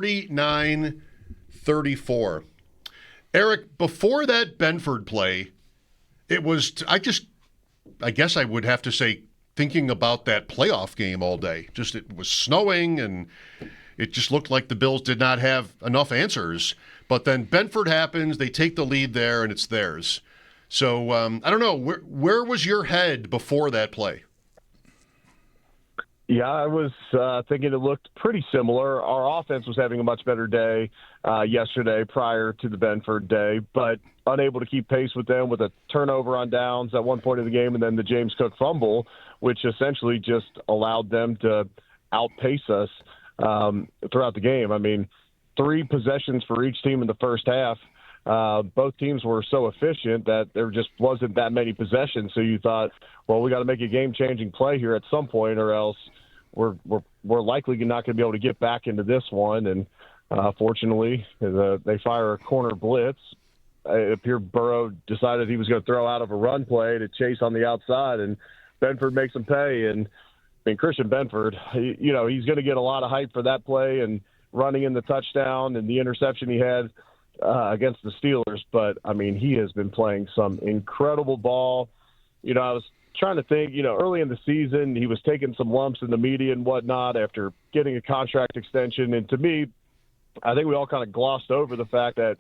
39-34. Eric, before that Benford play, it was, I guess I would have to say, thinking about that playoff game all day. Just it was snowing, and it just looked like the Bills did not have enough answers. But then Benford happens, they take the lead there, and it's theirs. So, I don't know, where was your head before that play? Yeah, I was thinking it looked pretty similar. Our offense was having a much better day yesterday prior to the Benford day, but unable to keep pace with them with a turnover on downs at one point of the game and then the James Cook fumble, which essentially just allowed them to outpace us throughout the game. I mean, 3 possessions for each team in the first half. Both teams were so efficient that there just wasn't that many possessions. So you thought, well, we got to make a game-changing play here at some point, or else we're likely not going to be able to get back into this one. And fortunately, they fire a corner blitz. It appeared Burrow decided he was going to throw out of a run play to chase on the outside, and Benford makes him pay. And I mean, Christian Benford, he's going to get a lot of hype for that play and running in the touchdown and the interception he had against the Steelers. But, I mean, he has been playing some incredible ball. I was trying to think, early in the season, he was taking some lumps in the media and whatnot after getting a contract extension. And to me, I think we all kind of glossed over the fact that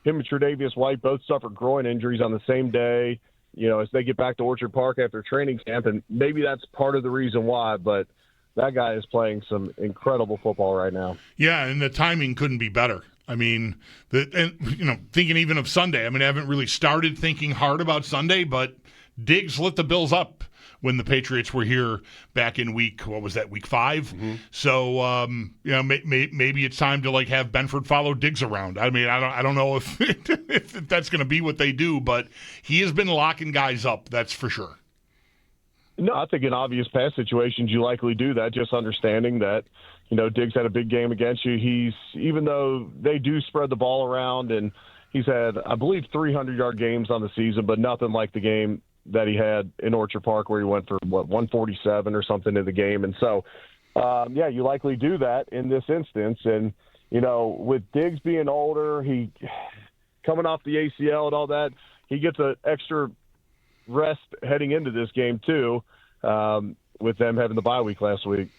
him and Tre'Davious White both suffered groin injuries on the same day, as they get back to Orchard Park after training camp. And maybe that's part of the reason why, but that guy is playing some incredible football right now. Yeah, and the timing couldn't be better. I mean, thinking even of Sunday, I haven't really started thinking hard about Sunday, but Diggs lit the Bills up when the Patriots were here back in week 5? Mm-hmm. So, maybe it's time to have Benford follow Diggs around. I mean, I don't know if that's going to be what they do, but he has been locking guys up, that's for sure. No, I think in obvious pass situations, you likely do that, just understanding that, Diggs had a big game against you. Even though they do spread the ball around, and he's had, I believe, 300-yard games on the season, but nothing like the game that he had in Orchard Park where he went for, 147 or something in the game. And so, you likely do that in this instance. And, with Diggs being older, he coming off the ACL and all that, he gets an extra rest heading into this game too, with them having the bye week last week.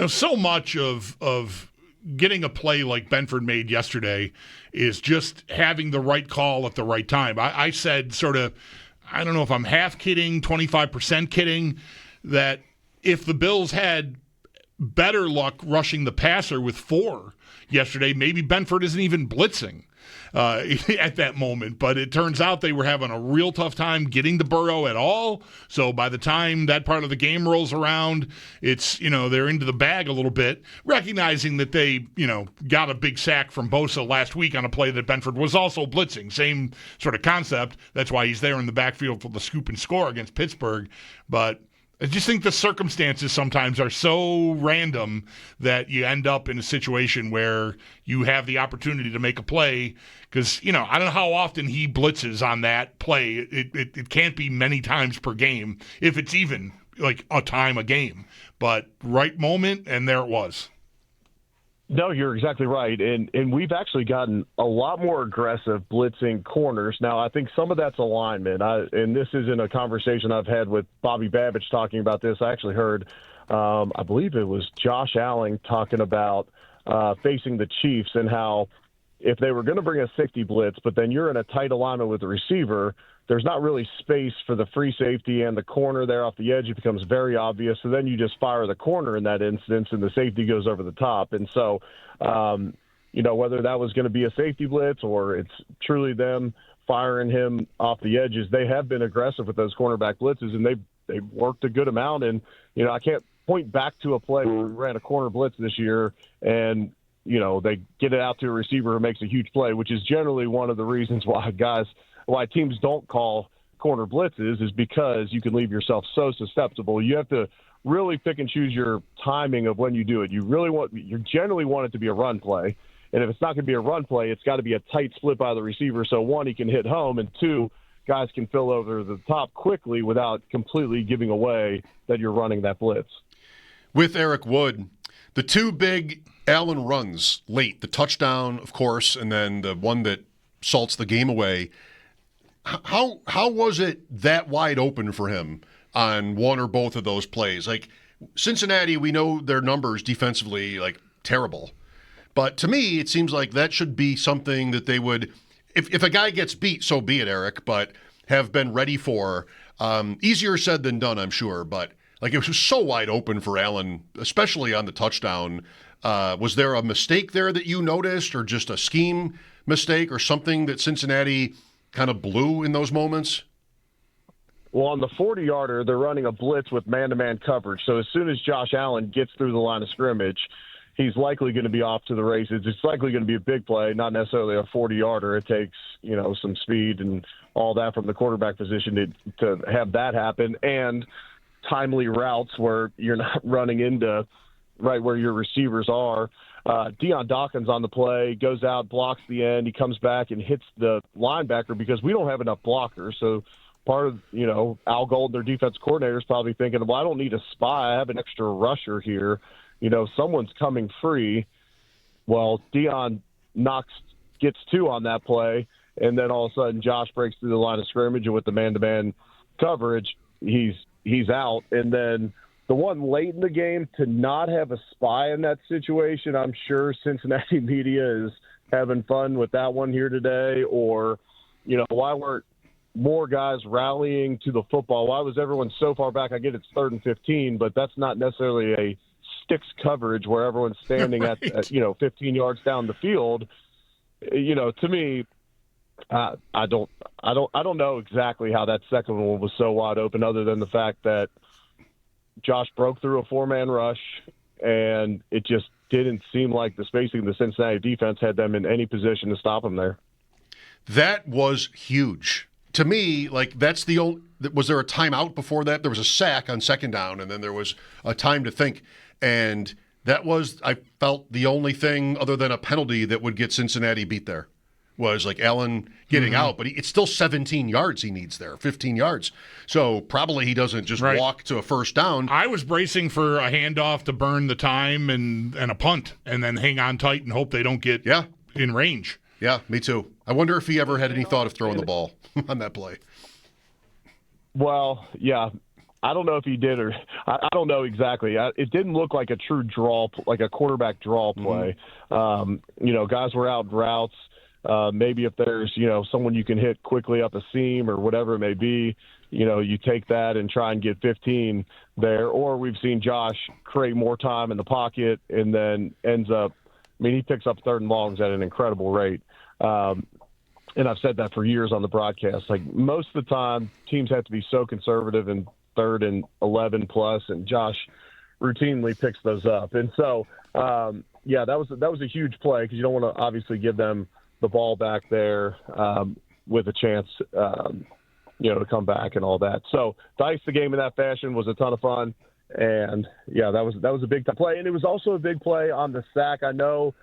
So much of getting a play like Benford made yesterday is just having the right call at the right time. I said sort of, I don't know if I'm half kidding, 25% kidding, that if the Bills had better luck rushing the passer with 4 yesterday, maybe Benford isn't even blitzing at that moment. But it turns out they were having a real tough time getting to Burrow at all. So by the time that part of the game rolls around, it's, they're into the bag a little bit, recognizing that they, got a big sack from Bosa last week on a play that Benford was also blitzing. Same sort of concept. That's why he's there in the backfield for the scoop and score against Pittsburgh. But I just think the circumstances sometimes are so random that you end up in a situation where you have the opportunity to make a play because, I don't know how often he blitzes on that play. It can't be many times per game, if it's even like a time a game. But right moment, and there it was. No, you're exactly right. And we've actually gotten a lot more aggressive blitzing corners. Now, I think some of that's alignment. And this isn't a conversation I've had with Bobby Babbage talking about this. I actually heard, I believe it was Josh Allen talking about facing the Chiefs and how if they were going to bring a safety blitz, but then you're in a tight alignment with the receiver, there's not really space for the free safety and the corner there off the edge. It becomes very obvious. So then you just fire the corner in that instance and the safety goes over the top. And so, whether that was going to be a safety blitz or it's truly them firing him off the edges, they have been aggressive with those cornerback blitzes and they worked a good amount. And, I can't point back to a play where we ran a corner blitz this year and, they get it out to a receiver who makes a huge play, which is generally one of the reasons why teams don't call corner blitzes is because you can leave yourself so susceptible. You have to really pick and choose your timing of when you do it. You generally want it to be a run play. And if it's not going to be a run play, it's got to be a tight split by the receiver. So 1, he can hit home, and 2, guys can fill over the top quickly without completely giving away that you're running that blitz. With Eric Wood, the two big Allen runs late, the touchdown, of course, and then the one that salts the game away. How was it that wide open for him on one or both of those plays? Like Cincinnati, we know their numbers defensively, like terrible. But to me, it seems like that should be something that they would, if a guy gets beat, so be it, Eric, but have been ready for. Easier said than done, I'm sure. But like it was so wide open for Allen, especially on the touchdown. Was there a mistake there that you noticed, or just a scheme mistake, or something that Cincinnati kind of blew in those moments? Well, on the 40-yarder, they're running a blitz with man-to-man coverage. So as soon as Josh Allen gets through the line of scrimmage, he's likely going to be off to the races. It's likely going to be a big play, not necessarily a 40-yarder. It takes, some speed and all that from the quarterback position to have that happen, and timely routes where you're not running into right where your receivers are. Dion Dawkins on the play, goes out, blocks the end. He comes back and hits the linebacker because we don't have enough blockers. So part of, Al Gold, their defense coordinator, is probably thinking, well, I don't need a spy. I have an extra rusher here. Someone's coming free. Well, Dion gets two on that play, and then all of a sudden Josh breaks through the line of scrimmage, and with the man-to-man coverage, he's out. And then the one late in the game to not have a spy in that situation, I'm sure Cincinnati media is having fun with that one here today. Or, why weren't more guys rallying to the football? Why was everyone so far back? I get it's 3rd and 15, but that's not necessarily a sticks coverage where everyone's standing right. at 15 yards down the field. To me, I don't know exactly how that second one was so wide open, other than the fact that Josh broke through a 4-man rush, and it just didn't seem like the spacing of the Cincinnati defense had them in any position to stop him there. That was huge. To me, like that's the only. Was there a timeout before that? There was a sack on 2nd down, and then there was a time to think. And that was, I felt, the only thing other than a penalty that would get Cincinnati beat there was like Allen getting out. But it's still 17 yards he needs there, 15 yards. So probably he doesn't just walk to a 1st down. I was bracing for a handoff to burn the time and a punt, and then hang on tight and hope they don't get in range. Yeah, me too. I wonder if he ever had any thought of throwing the ball on that play. Well, yeah. I don't know if he did, or I don't know exactly. It didn't look like a true draw, like a quarterback draw play. Guys were out in routes. Maybe if there's, someone you can hit quickly up a seam or whatever it may be, you take that and try and get 15 there. Or we've seen Josh create more time in the pocket and then ends up, he picks up 3rd and longs at an incredible rate. And I've said that for years on the broadcast. Like most of the time, teams have to be so conservative and 3rd and 11 plus, and Josh routinely picks those up. And so, that was a huge play because you don't want to obviously give them the ball back there with a chance, to come back and all that. So to ice the game in that fashion was a ton of fun, and that was a big play, and it was also a big play on the sack. I know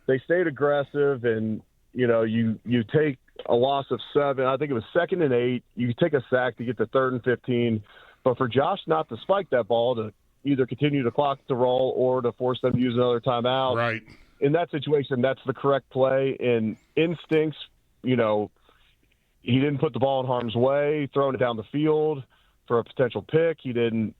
they stayed aggressive, and you take a loss of 7. I think it was 2nd and 8. You take a sack to get to 3rd and 15. But for Josh not to spike that ball, to either continue to clock the roll or to force them to use another timeout. Right. In that situation, that's the correct play. In instincts, he didn't put the ball in harm's way, throwing it down the field for a potential pick. He didn't,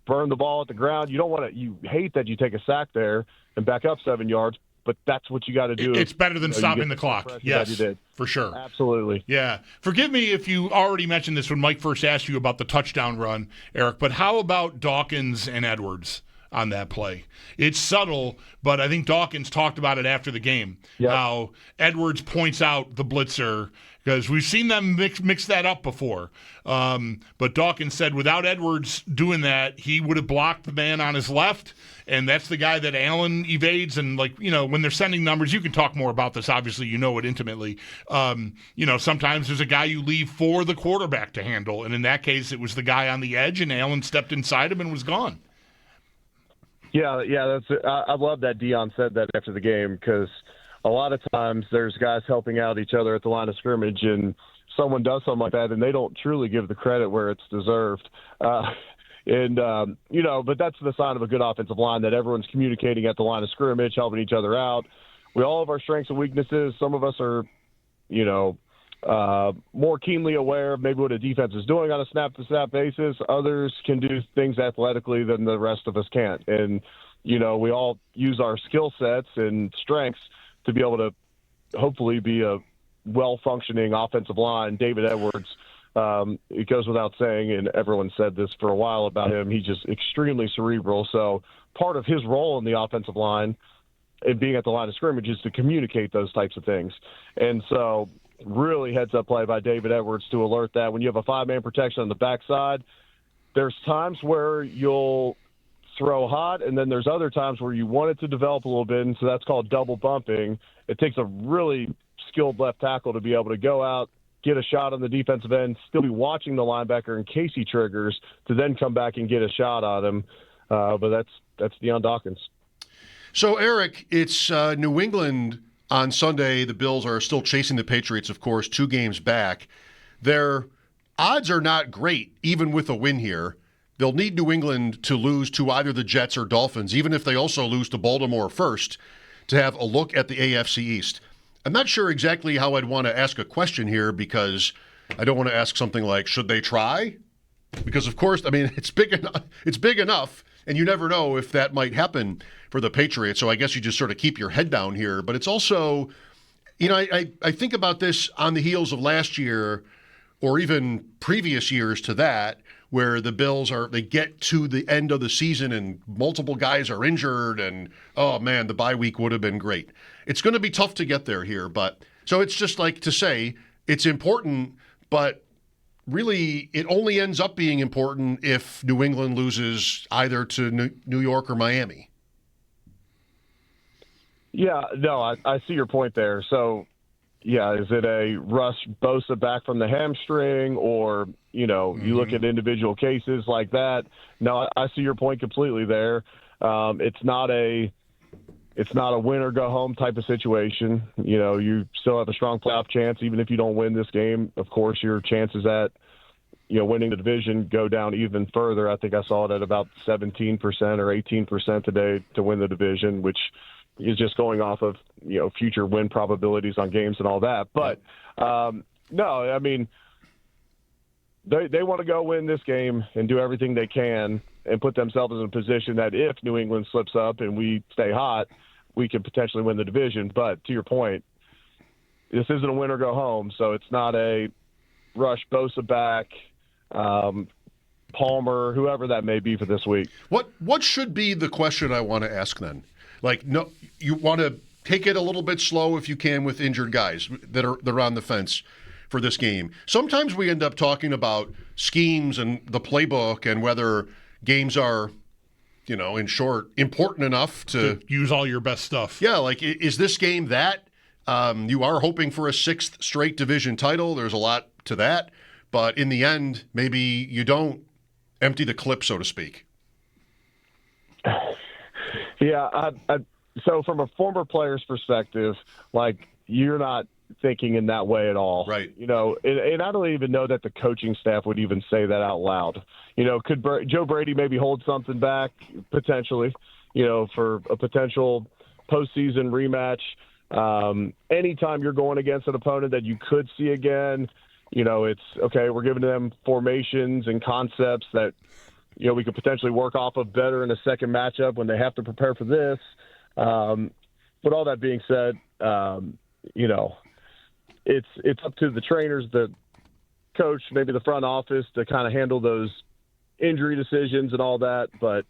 burn the ball at the ground. You hate that you take a sack there and back up 7 yards, but that's what you got to do. It's better than stopping the clock. Yes, for sure. Absolutely. Yeah. Forgive me if you already mentioned this when Mike first asked you about the touchdown run, Eric, but how about Dawkins and Edwards on that play? It's subtle, but I think Dawkins talked about it after the game, how Edwards points out the blitzer, because we've seen them mix that up before. But Dawkins said without Edwards doing that, he would have blocked the man on his left, and that's the guy that Allen evades. And, when they're sending numbers, you can talk more about this. Obviously, you know it intimately. Sometimes there's a guy you leave for the quarterback to handle, and in that case, it was the guy on the edge, and Allen stepped inside him and was gone. Yeah, I love that Dion said that after the game, because a lot of times there's guys helping out each other at the line of scrimmage, and someone does something like that, and they don't truly give the credit where it's deserved. And, but that's the sign of a good offensive line, that everyone's communicating at the line of scrimmage, helping each other out. We all have our strengths and weaknesses. Some of us are, more keenly aware of maybe what a defense is doing on a snap-to-snap basis. Others can do things athletically than the rest of us can't. And, we all use our skill sets and strengths to be able to hopefully be a well-functioning offensive line. David Edwards, it goes without saying, and everyone said this for a while about him, he's just extremely cerebral. So part of his role in the offensive line and being at the line of scrimmage is to communicate those types of things. And so really heads-up play by David Edwards to alert that. When you have a five-man protection on the backside, there's times where you'll throw hot, and then there's other times where you want it to develop a little bit, and so that's called double bumping. It takes a really skilled left tackle to be able to go out, get a shot on the defensive end, still be watching the linebacker in case he triggers, to then come back and get a shot on him. But that's Dion Dawkins. So, Eric, it's New England on Sunday. The Bills are still chasing the Patriots, of course, 2 games back. Their odds are not great, even with a win here. They'll need New England to lose to either the Jets or Dolphins, even if they also lose to Baltimore first, to have a look at the AFC East. I'm not sure exactly how I'd want to ask a question here, because I don't want to ask something like, should they try? Because, of course, I mean, it's big enough, and you never know if that might happen for the Patriots. So I guess you just sort of keep your head down here. But it's also, I think about this on the heels of last year, or even previous years to that, where the Bills they get to the end of the season and multiple guys are injured, and, oh man, the bye week would have been great. It's going to be tough to get there here, but so it's just like to say it's important, but really it only ends up being important if New England loses either to New York or Miami. Yeah, no, I see your point there. So, yeah, is it a Russ Bosa back from the hamstring, or, you look at individual cases like that? No, I see your point completely there. It's not a win or go home type of situation. You still have a strong playoff chance, even if you don't win this game. Of course, your chances at, winning the division go down even further. I think I saw it at about 17% or 18% today to win the division, which is just going off of, future win probabilities on games and all that. But, no, I mean, they want to go win this game and do everything they can and put themselves in a position that if New England slips up and we stay hot, we could potentially win the division. But to your point, this isn't a win or go home, so it's not a rush Bosa back, Palmer, whoever that may be for this week. What should be the question I want to ask then? Like, no, you want to take it a little bit slow if you can with injured guys that are on the fence for this game. Sometimes we end up talking about schemes and the playbook and whether games are, in short, important enough to use all your best stuff. Yeah, like, is this game that? You are hoping for a 6th straight division title. There's a lot to that. But in the end, maybe you don't empty the clip, so to speak. Yeah, so from a former player's perspective, like, you're not thinking in that way at all. Right. And I don't even know that the coaching staff would even say that out loud. Could Joe Brady maybe hold something back potentially, for a potential postseason rematch? Anytime you're going against an opponent that you could see again, it's okay, we're giving them formations and concepts that, we could potentially work off of better in a second matchup when they have to prepare for this. But all that being said, it's up to the trainers, the coach, maybe the front office to kind of handle those injury decisions and all that. But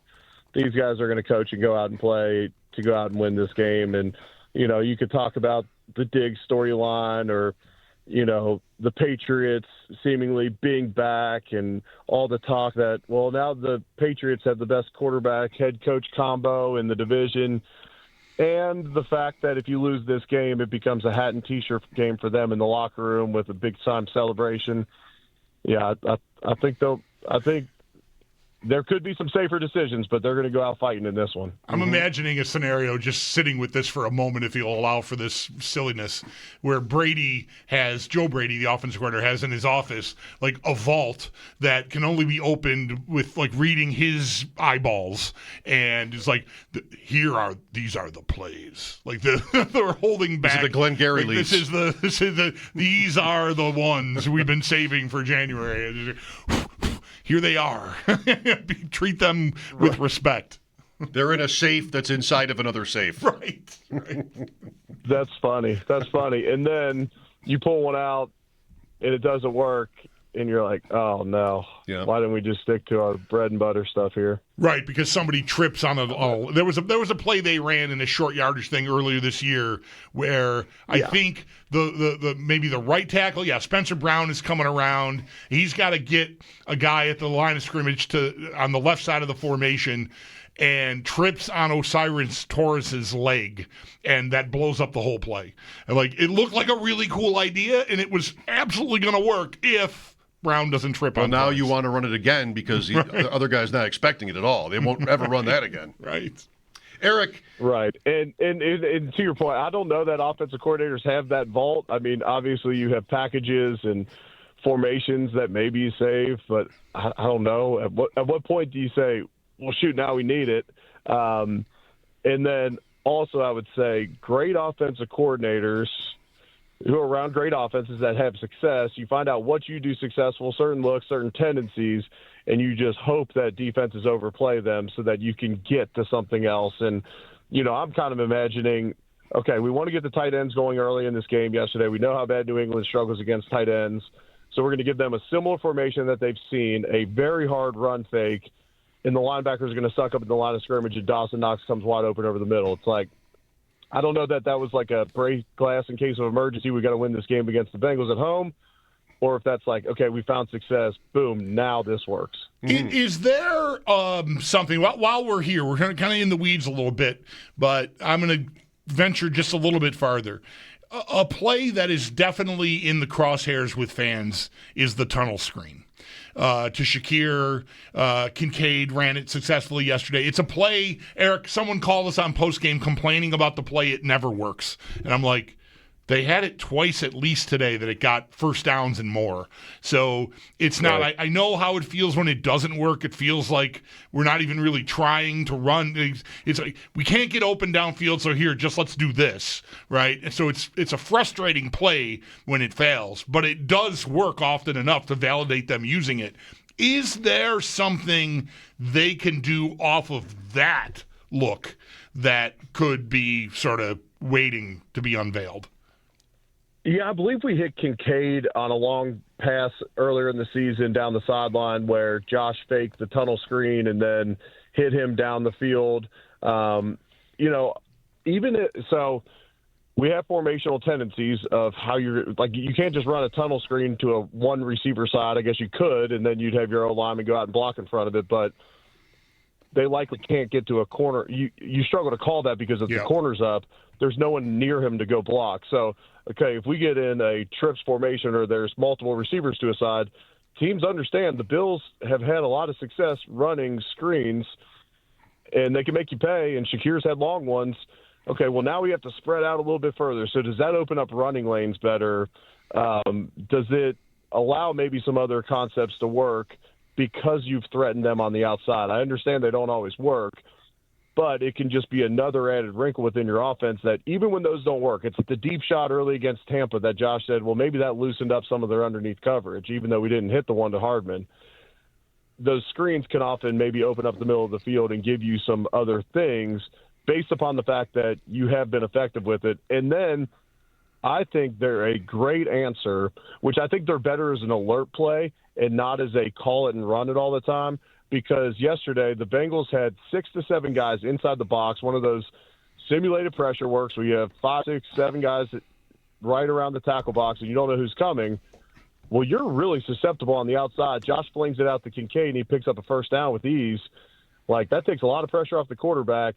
these guys are going to coach and go out and play to go out and win this game. And, you could talk about the Diggs storyline or, the Patriots seemingly being back and all the talk that, well, now the Patriots have the best quarterback head coach combo in the division. And the fact that if you lose this game, it becomes a hat and T-shirt game for them in the locker room with a big time celebration. Yeah, I think there could be some safer decisions, but they're going to go out fighting in this one. I'm imagining a scenario, just sitting with this for a moment, if you'll allow for this silliness, where Joe Brady, the offensive coordinator, has in his office like a vault that can only be opened with like reading his eyeballs, and it's like, these are the plays. Like they're holding back. This is the Glengarry like, leads. These are the ones we've been saving for January. Here they are. Treat them with respect. They're in a safe that's inside of another safe. Right. That's funny. And then you pull one out, and it doesn't work, and you're like, oh, no. Yeah. Why didn't we just stick to our bread and butter stuff here? Right, because somebody trips on there was a play they ran in a short yardage thing earlier this year where I think the maybe the right tackle, Spencer Brown is coming around. He's got to get a guy at the line of scrimmage on the left side of the formation and trips on Osiris Torres's leg, and that blows up the whole play. And it looked like a really cool idea, and it was absolutely going to work if Brown doesn't trip on. Well, now Torres. you want to run it again because the other guy's not expecting it at all. They won't ever run that again. Right. Eric. Right. And to your point, I don't know that offensive coordinators have that vault. I mean, obviously you have packages and formations that maybe you save, but I don't know. At what point do you say, well, shoot, now we need it? And then also I would say great offensive coordinators who are around great offenses that have success, you find out what you do successful, certain looks, certain tendencies, and you just hope that defenses overplay them so that you can get to something else. And, I'm kind of imagining, okay, we want to get the tight ends going early in this game yesterday. We know how bad New England struggles against tight ends. So we're going to give them a similar formation that they've seen, a very hard run fake, and the linebackers are going to suck up in the line of scrimmage, and Dawson Knox comes wide open over the middle. It's like, I don't know that was like a break glass in case of emergency. We got to win this game against the Bengals at home, or if that's like, okay, we found success. Boom, now this works. Is there something while we're here? We're kind of in the weeds a little bit, but I'm going to venture just a little bit farther. A play that is definitely in the crosshairs with fans is the tunnel screen. To Shakir. Kincaid ran it successfully yesterday. It's a play, Eric, someone called us on postgame complaining about the play. It never works. And I'm like, they had it twice at least today that it got first downs and more. So it's not, right. I know how it feels when it doesn't work. It feels like we're not even really trying to run. It's like, we can't get open downfield, so here, just let's do this, right? And so it's a frustrating play when it fails, but it does work often enough to validate them using it. Is there something they can do off of that look that could be sort of waiting to be unveiled? Yeah, I believe we hit Kincaid on a long pass earlier in the season down the sideline where Josh faked the tunnel screen and then hit him down the field. So we have formational tendencies of how you're like, you can't just run a tunnel screen to a one receiver side. I guess you could, and then you'd have your O-lineman go out and block in front of it, but they likely can't get to a corner. You struggle to call that because if the corner's up, there's no one near him to go block. So, okay, if we get in a trips formation or there's multiple receivers to a side, teams understand the Bills have had a lot of success running screens, and they can make you pay, and Shakir's had long ones. Okay, well, now we have to spread out a little bit further. So does that open up running lanes better? Does it allow maybe some other concepts to work because you've threatened them on the outside? I understand they don't always work, but it can just be another added wrinkle within your offense that even when those don't work, it's the deep shot early against Tampa that Josh said, well, maybe that loosened up some of their underneath coverage, even though we didn't hit the one to Hardman. Those screens can often maybe open up the middle of the field and give you some other things based upon the fact that you have been effective with it. And then I think they're a great answer, which I think they're better as an alert play and not as a call it and run it all the time. Because yesterday the Bengals had 6 to 7 guys inside the box, one of those simulated pressure works where you have 5, 6, 7 guys right around the tackle box and you don't know who's coming. Well, you're really susceptible on the outside. Josh flings it out to Kincaid and he picks up a first down with ease. Like, that takes a lot of pressure off the quarterback,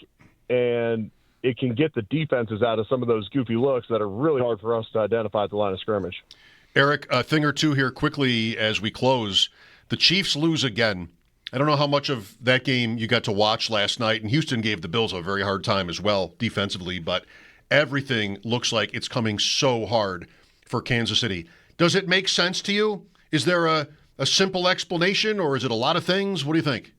and it can get the defenses out of some of those goofy looks that are really hard for us to identify at the line of scrimmage. Eric, a thing or two here quickly as we close. The Chiefs lose again. I don't know how much of that game you got to watch last night, and Houston gave the Bills a very hard time as well defensively, but everything looks like it's coming so hard for Kansas City. Does it make sense to you? Is there a simple explanation, or is it a lot of things? What do you think?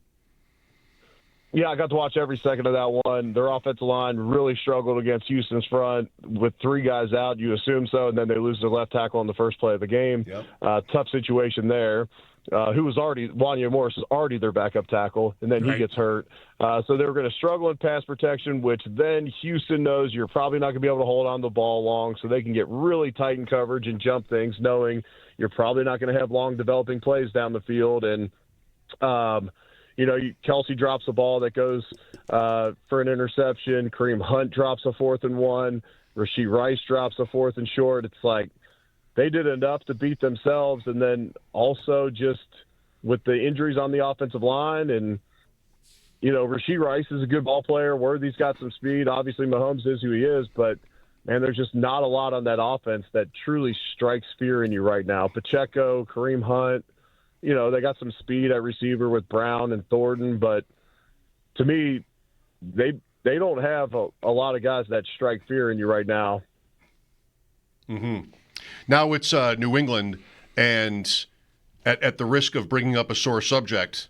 Yeah, I got to watch every second of that one. Their offensive line really struggled against Houston's front with 3 guys out. You assume so, and then they lose their left tackle on the first play of the game. Yep. Tough situation there. Wanya Morris is already their backup tackle, and then he gets hurt. So they were going to struggle in pass protection, which then Houston knows you're probably not going to be able to hold on the ball long, so they can get really tight in coverage and jump things, knowing you're probably not going to have long developing plays down the field. And Kelsey drops a ball that goes for an interception. Kareem Hunt drops a 4th and 1. Rashee Rice drops a 4th and short. It's like they did enough to beat themselves, and then also just with the injuries on the offensive line. And, Rashee Rice is a good ball player. Worthy's got some speed. Obviously, Mahomes is who he is, but, man, there's just not a lot on that offense that truly strikes fear in you right now. Pacheco, Kareem Hunt, they got some speed at receiver with Brown and Thornton, but to me, they don't have a lot of guys that strike fear in you right now. Mm-hmm. Now it's New England, and at the risk of bringing up a sore subject,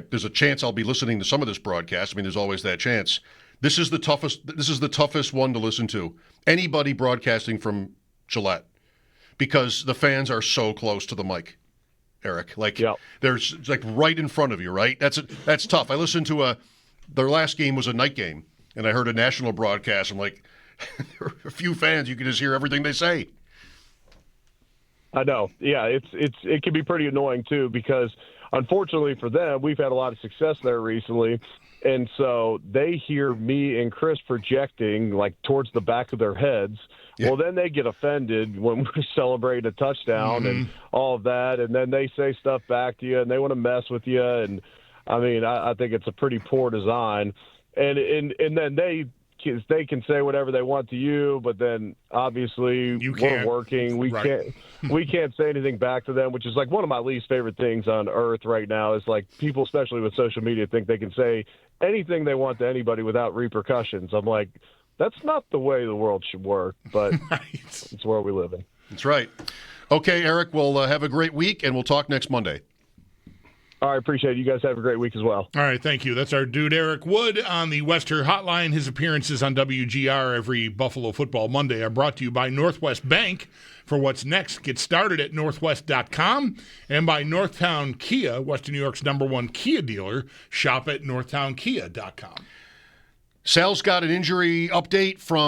there's a chance I'll be listening to some of this broadcast. I mean, there's always that chance. This is the toughest one to listen to. Anybody broadcasting from Gillette, because the fans are so close to the mic. Eric, there's like right in front of you, right? That's tough. I listened to their last game was a night game, and I heard a national broadcast. I'm like, there are a few fans, you can just hear everything they say. I know. Yeah, it can be pretty annoying too, because unfortunately for them, we've had a lot of success there recently. And so they hear me and Chris projecting like towards the back of their heads. Yeah. Well, then they get offended when we celebrate a touchdown and all of that. And then they say stuff back to you and they want to mess with you. And I mean, I think it's a pretty poor design. And then they can say whatever they want to you, but then obviously we're working. We can't say anything back to them, which is like one of my least favorite things on earth right now is like people, especially with social media, think they can say anything they want to anybody without repercussions. I'm like, that's not the way the world should work, but it's where we live in. That's right. Okay, Eric, we'll have a great week, and we'll talk next Monday. All right, appreciate it. You guys have a great week as well. All right, thank you. That's our dude, Eric Wood, on the Wester Hotline. His appearances on WGR every Buffalo Football Monday are brought to you by Northwest Bank. For what's next, get started at northwest.com, and by Northtown Kia, Western New York's #1 Kia dealer. Shop at northtownkia.com. Sal's got an injury update from